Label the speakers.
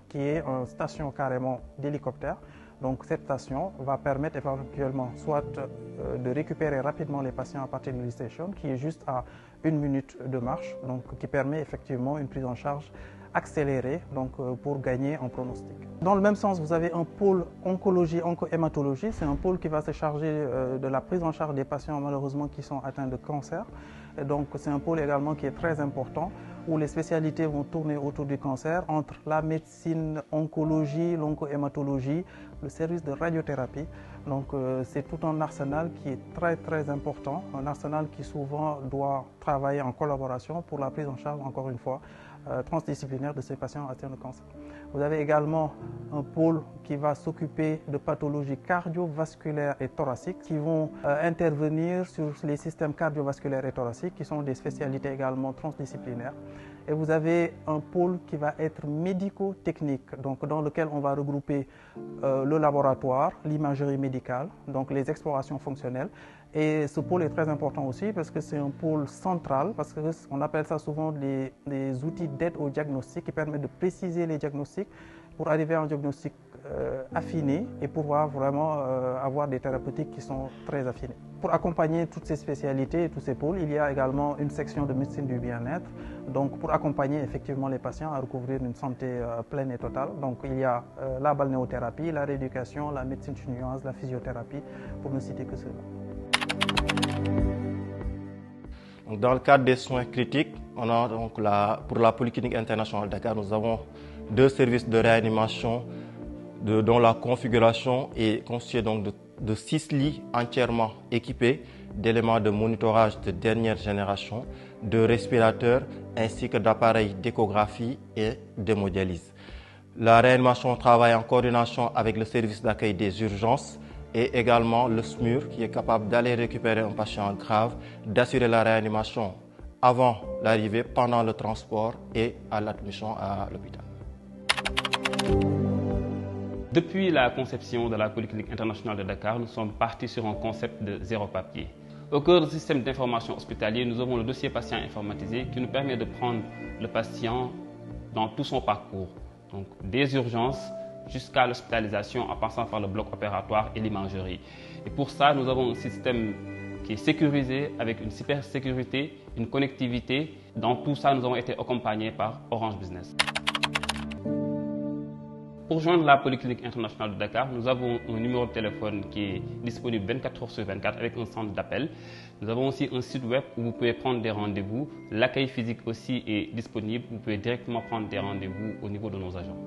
Speaker 1: qui est une station carrément d'hélicoptère. Donc cette station va permettre éventuellement soit de récupérer rapidement les patients à partir de l'e-station, qui est juste à 1 minute de marche, donc qui permet effectivement une prise en charge accélérée pour gagner en pronostic. Dans le même sens, vous avez un pôle oncologie, oncohématologie. C'est un pôle qui va se charger de la prise en charge des patients malheureusement qui sont atteints de cancer. Et donc c'est un pôle également qui est très important où les spécialités vont tourner autour du cancer entre la médecine oncologie, l'oncohématologie, le service de radiothérapie. Donc c'est tout un arsenal qui est très important, un arsenal qui souvent doit travailler en collaboration pour la prise en charge, encore une fois, transdisciplinaire de ces patients atteints de cancer. Vous avez également un pôle qui va s'occuper de pathologies cardiovasculaires et thoraciques qui vont intervenir sur les systèmes cardiovasculaires et thoraciques qui sont des spécialités également transdisciplinaires. Et vous avez un pôle qui va être médico-technique, donc dans lequel on va regrouper le laboratoire, l'imagerie médicale, donc les explorations fonctionnelles. Et ce pôle est très important aussi parce que c'est un pôle central, parce qu'on appelle ça souvent les outils d'aide au diagnostic qui permettent de préciser les diagnostics pour arriver à un diagnostic affiné et pouvoir vraiment avoir des thérapeutiques qui sont très affinées. Pour accompagner toutes ces spécialités et tous ces pôles, il y a également une section de médecine du bien-être, donc pour accompagner effectivement les patients à recouvrir une santé pleine et totale. Donc il y a la balnéothérapie, la rééducation, la médecine chinoise, la physiothérapie, pour ne citer que cela.
Speaker 2: Dans le cadre des soins critiques, on a donc pour la Polyclinique internationale de Dakar, nous avons 2 services de réanimation dont la configuration est constituée donc de 6 lits entièrement équipés d'éléments de monitorage de dernière génération, de respirateurs ainsi que d'appareils d'échographie et d'hémodialyse. La réanimation travaille en coordination avec le service d'accueil des urgences et également le SMUR qui est capable d'aller récupérer un patient grave, d'assurer la réanimation avant l'arrivée, pendant le transport et à l'admission à l'hôpital.
Speaker 3: Depuis la conception de la Polyclinique internationale de Dakar, nous sommes partis sur un concept de zéro papier. Au cœur du système d'information hospitalier, nous avons le dossier patient informatisé qui nous permet de prendre le patient dans tout son parcours, donc des urgences jusqu'à l'hospitalisation en passant par le bloc opératoire et l'imagerie. Et pour ça, nous avons un système qui est sécurisé avec une cybersécurité, une connectivité. Dans tout ça, nous avons été accompagnés par Orange Business. Pour joindre la Polyclinique internationale de Dakar, nous avons un numéro de téléphone qui est disponible 24 heures sur 24 avec un centre d'appel. Nous avons aussi un site web où vous pouvez prendre des rendez-vous. L'accueil physique aussi est disponible. Vous pouvez directement prendre des rendez-vous au niveau de nos agents.